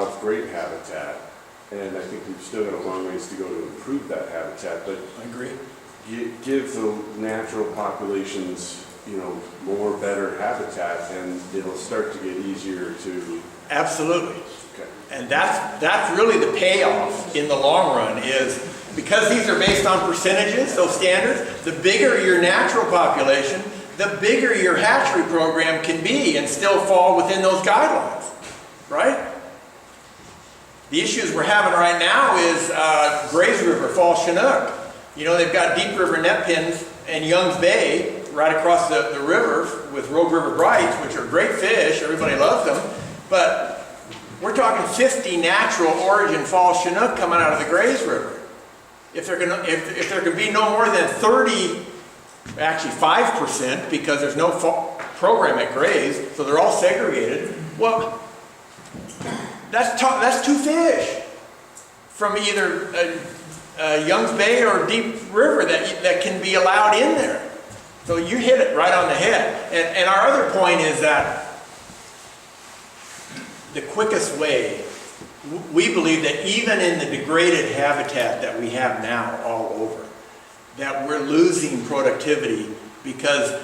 of great habitat, and I think we've still got a long ways to go to improve that habitat, but I agree. give the natural populations, you know, more better habitat, and it'll start to get easier to... Absolutely. Okay. And that's really the payoff in the long run, is because these are based on percentages, those standards, the bigger your natural population, the bigger your hatchery program can be and still fall within those guidelines, right? The issues we're having right now is Grays River, Fall Chinook. You know, they've got Deep River net pins and Young's Bay right across the river with Rogue River Brights, which are great fish. Everybody loves them. But we're talking 50 natural origin Fall Chinook coming out of the Grays River. If there can be no more than 30, actually 5%, because there's no program at Grays, so they're all segregated, well, that's 2 fish from either Young's Bay or Deep River that can be allowed in there. So you hit it right on the head. And our other point is that the quickest way, we believe that even in the degraded habitat that we have now all over, that we're losing productivity because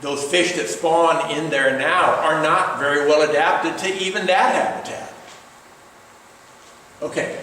those fish that spawn in there now are not very well adapted to even that habitat. Okay.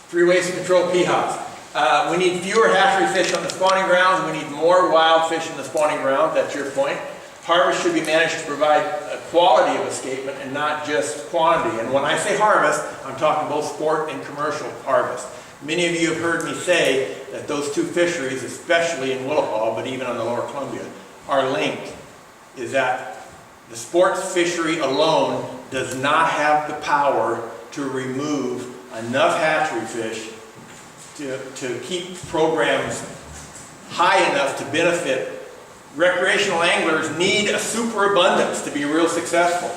3 ways to control PHOS. We need fewer hatchery fish on the spawning grounds. We need more wild fish in the spawning grounds. That's your point. Harvest should be managed to provide a quality of escapement and not just quantity. And when I say harvest, I'm talking both sport and commercial harvest. Many of you have heard me say that those 2 fisheries, especially in Willapa, but even on the lower Columbia, are linked. Is that the sports fishery alone does not have the power to remove enough hatchery fish to keep programs high enough to benefit. Recreational anglers need a superabundance to be real successful,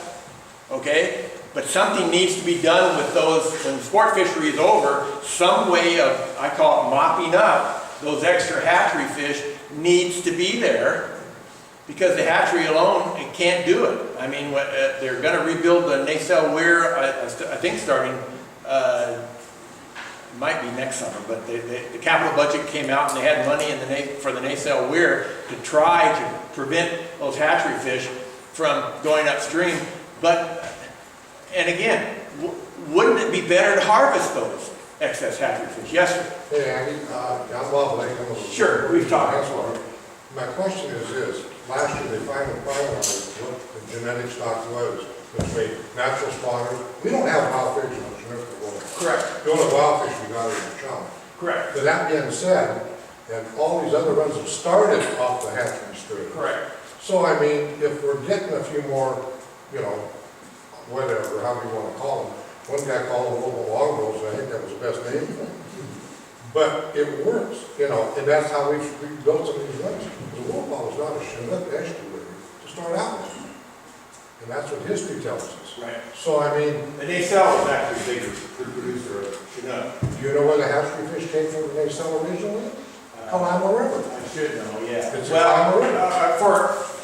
okay? But something needs to be done with those, when the sport fishery is over, some way of, I call it mopping up those extra hatchery fish needs to be there, because the hatchery alone, it can't do it. I mean, they're going to rebuild the nacelle weir, I think starting, it might be next summer, but the capital budget came out and they had money for the nacelle weir to try to prevent those hatchery fish from going upstream. But, and again, wouldn't it be better to harvest those excess hatchery fish? Yes, sir? Hey, Andy, I'm Bob Lake. Sure, we've talked. My question is this. Last year they finally finalized what the genetic stock was between natural spawners. We don't have wild fish on Chinook. Correct. The only wild fish we got is the chum. Correct. But that being said, and all these other runs have started off the hatchery stream. Correct. So I mean, if we're getting a few more, you know, whatever, however you want to call them. One guy called them local longbows, and I think that was the best name for them. But it works, you know, and that's how we built some of these runs. The Willapa was not a Chinook estuary to start out with. And that's what history tells us. Right. So I mean, The nacelle was actually the bigger producer of Chinook. do you know where the hatchery fish came from the nacelle originally? Kalama River. I should know, yeah. It's a Kalama River. For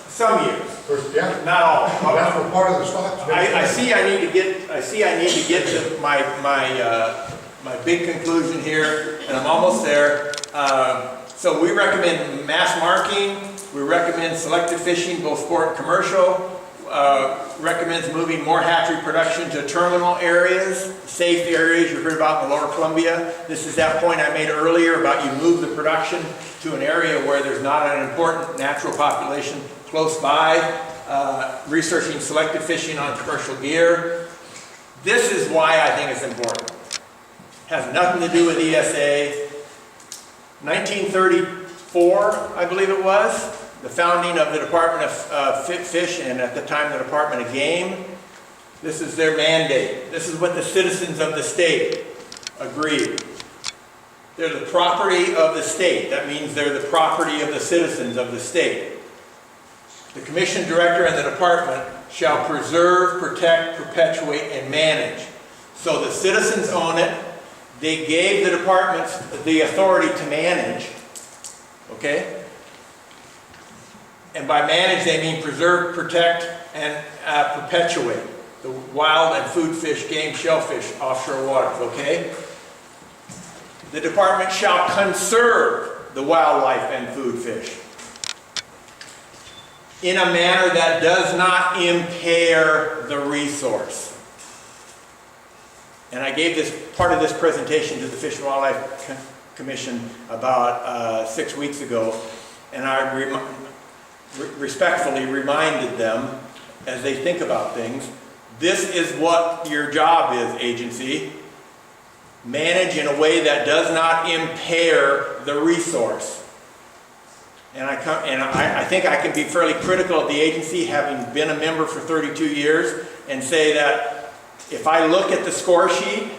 some years, Yeah. not all. That's what part of the stock. I see I need to get to my big conclusion here, and I'm almost there. So we recommend mass marking. We recommend selective fishing, both sport and commercial. Recommends moving more hatchery production to terminal areas, safe areas you heard about in the lower Columbia. This is that point I made earlier about you move the production to an area where there's not an important natural population close by. Researching selective fishing on commercial gear. This is why I think it's important. Has nothing to do with ESA. 1934, I believe it was, the founding of the Department of Fish, and at the time the Department of Game. This is their mandate. This is what the citizens of the state agreed. They're the property of the state. That means they're the property of the citizens of the state. The commission director and the department shall preserve, protect, perpetuate, and manage. So the citizens own it. They gave the departments the authority to manage. Okay? And by manage, they mean preserve, protect, and perpetuate. the wild and food fish, game, shellfish, offshore waters, okay? The department shall conserve the wildlife and food fish in a manner that does not impair the resource. And I gave this part of this presentation to the Fish and Wildlife Commission about 6 weeks ago, and I respectfully reminded them as they think about things, this is what your job is, agency. Manage in a way that does not impair the resource. And I think I can be fairly critical of the agency, having been a member for 32 years, and say that if I look at the score sheet,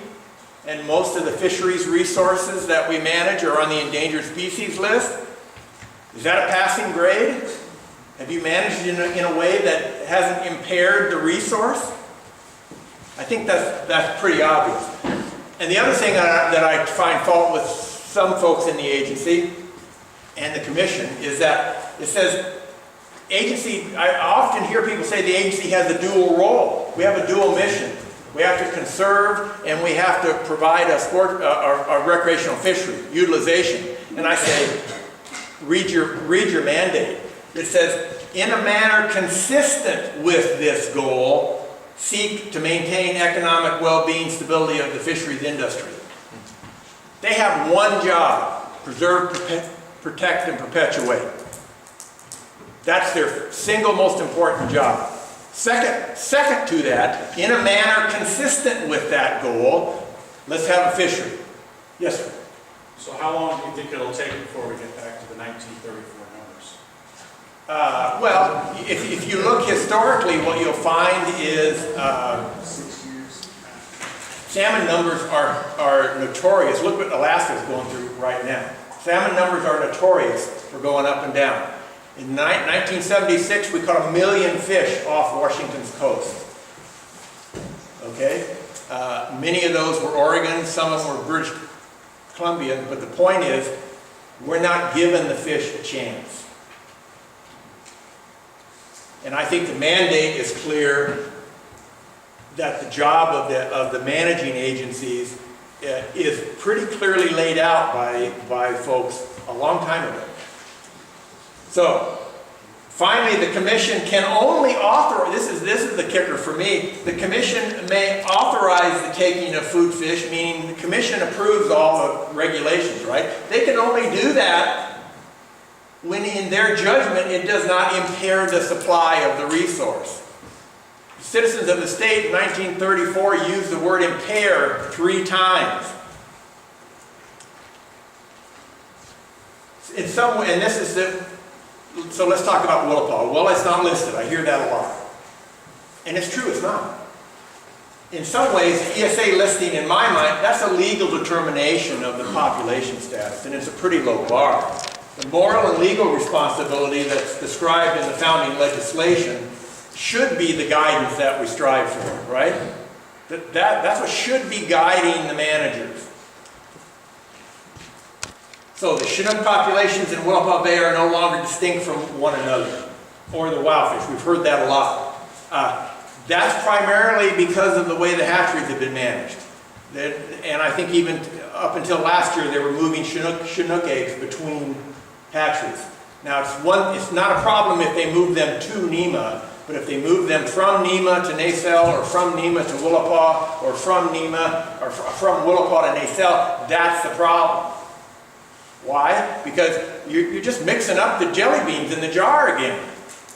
and most of the fisheries resources that we manage are on the endangered species list, is that a passing grade? Have you managed in a way that hasn't impaired the resource? I think that's pretty obvious. And the other thing that I find fault with some folks in the agency and the commission is that it says agency, I often hear people say the agency has a dual role. We have a dual mission. We have to conserve and we have to provide a recreational fishery utilization. And I say, read your mandate. It says, in a manner consistent with this goal, seek to maintain economic well-being, stability of the fisheries industry. They have one job: preserve, protect, and perpetuate. That's their single most important job. Second to that, in a manner consistent with that goal, let's have a fishery. Yes, sir. So how long do you think it'll take before we get back to the 1934 numbers? Well, if you look historically, what you'll find is 6 years. salmon numbers are notorious. Look what Alaska is going through right now. Salmon numbers are notorious for going up and down. In 1976, we caught 1 million fish off Washington's coast. Okay? Many of those were Oregon, some of them were British Columbia, but the point is, we're not giving the fish a chance. And I think the mandate is clear that the job of the managing agencies is pretty clearly laid out by folks a long time ago. So, finally, the commission can only authorize, this is the kicker for me, the commission may authorize the taking of food fish, meaning the commission approves all the regulations, right? They can only do that when in their judgment it does not impair the supply of the resource. Citizens of the state in 1934 used the word impair 3 times. In some way, and this is the, so let's talk about Willapa. Well, it's not listed. I hear that a lot. And it's true, it's not. In some ways, ESA listing, in my mind, that's a legal determination of the population status, and it's a pretty low bar. The moral and legal responsibility that's described in the founding legislation should be the guidance that we strive for, right? That's what should be guiding the managers. So the Chinook populations in Willapa Bay are no longer distinct from one another, or the wild fish. We've heard that a lot. That's primarily because of the way the hatcheries have been managed. And I think even up until last year, they were moving Chinook eggs between hatcheries. Now, it's not a problem if they move them to Nema, but if they move them from Nema to Nacelle, or from Nema to Willapa, or from Nema, or from Willapa to Nacelle, that's the problem. Why? Because you're just mixing up the jelly beans in the jar again.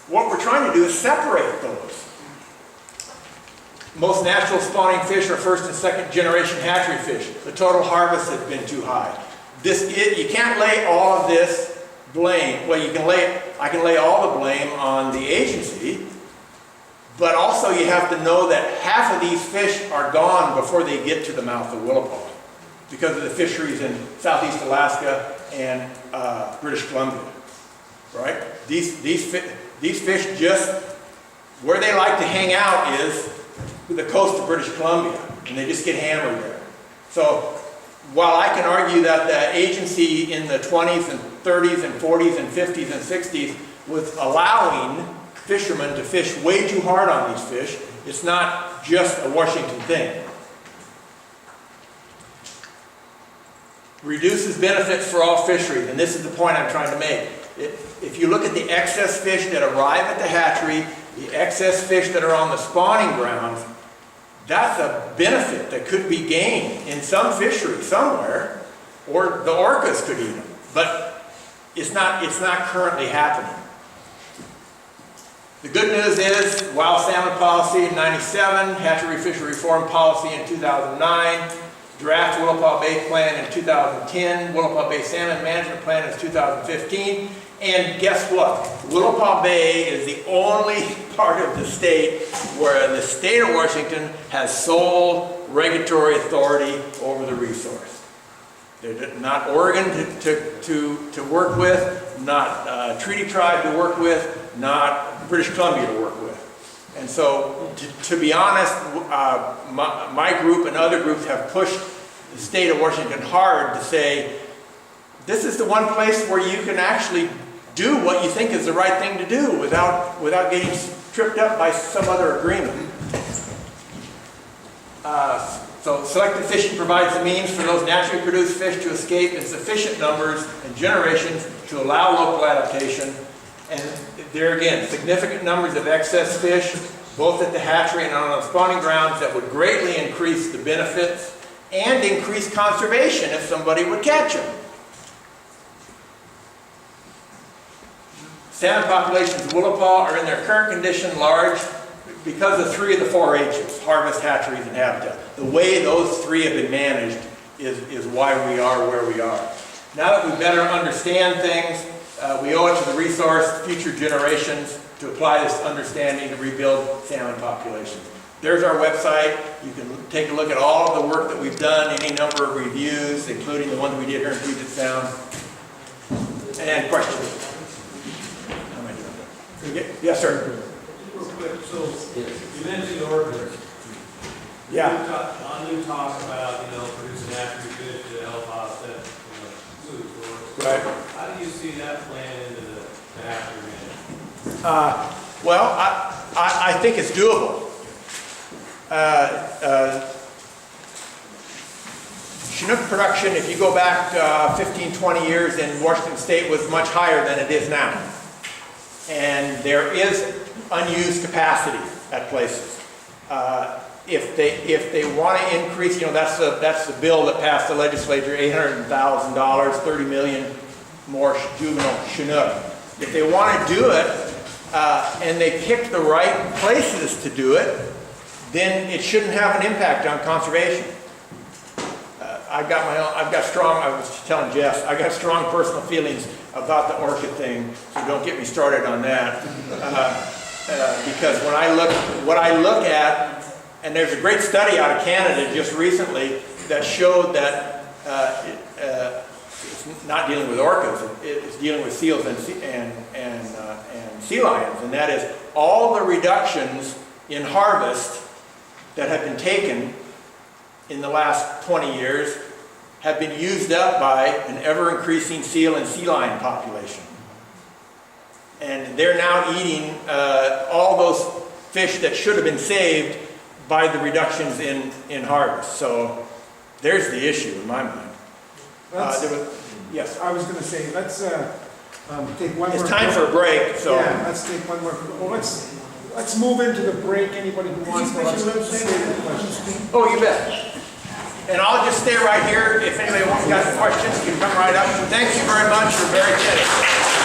What we're trying to do is separate those. Most natural spawning fish are first and second generation hatchery fish. The total harvest has been too high. You can't lay all of this blame. Well, I can lay all the blame on the agency, but also you have to know that half of these fish are gone before they get to the mouth of Willapa because of the fisheries in southeast Alaska and British Columbia, right? These fish just, where they like to hang out is the coast of British Columbia, and they just get hammered there. So while I can argue that the agency in the 20s and 30s and 40s and 50s and 60s was allowing fishermen to fish way too hard on these fish, It's not just a Washington thing. Reduces benefits for all fisheries, and this is the point I'm trying to make. If you look at the excess fish that arrive at the hatchery, the excess fish that are on the spawning grounds, that's a benefit that could be gained in some fishery somewhere, or the orcas could eat them. But it's not currently happening. The good news is wild salmon policy in '97, hatchery fishery reform policy in 2009, draft Willapa Bay plan in 2010, Willapa Bay salmon management plan is 2015, and guess what? Willapa Bay is the only part of the state where the state of Washington has sole regulatory authority over the resource. They're not Oregon to work with, not Treaty Tribe to work with, not British Columbia to work with. And so, to be honest, my group and other groups have pushed the state of Washington hard to say, this is the one place where you can actually do what you think is the right thing to do without getting tripped up by some other agreement. So selective fishing provides the means for those naturally produced fish to escape in sufficient numbers and generations to allow local adaptation. And there again, significant numbers of excess fish, both at the hatchery and on the spawning grounds, that would greatly increase the benefits and increase conservation if somebody would catch them. Salmon populations of Willapa are in their current condition large because of 3 of the 4 H's, harvest, hatcheries, and habitat. The way those 3 have been managed is why we are where we are. Now that we better understand things, we owe it to the resource, future generations, to apply this understanding to rebuild salmon populations. There's our website. You can take a look at all of the work that we've done, any number of reviews, including the ones we did here in Puget Sound. And questions? How am I doing? Yes, sir. Real quick, so you mentioned orders. Yeah. On talk about, producing hatchery fish to help offset, food source. Right. How do you see that playing into the hatchery management? Well, I think it's doable. Chinook production, if you go back 15, 20 years in Washington State, was much higher than it is now. And there is unused capacity at places. If they want to increase, that's the bill that passed the legislature, $800,000, $30 million more juvenile Chinook. If they want to do it, and they pick the right places to do it, then it shouldn't have an impact on conservation. I was telling Jess, I got strong personal feelings about the orchid thing, so don't get me started on that. Because what I look at, and there's a great study out of Canada just recently that showed that it's not dealing with orcas, it's dealing with seals and sea lions, and that is all the reductions in harvest that have been taken in the last 20 years have been used up by an ever-increasing seal and sea lion population. And they're now eating all those fish that should have been saved by the reductions in harvest. So there's the issue in my mind. Yes? I was going to say, let's take one more. It's time for a break, so. Yeah, let's take one more. Well, let's move into the break. Anybody who wants to, let's save the questions. Oh, you bet. And I'll just stay right here. If anybody wants to ask questions, you can come right up. Thank you very much. You're very generous.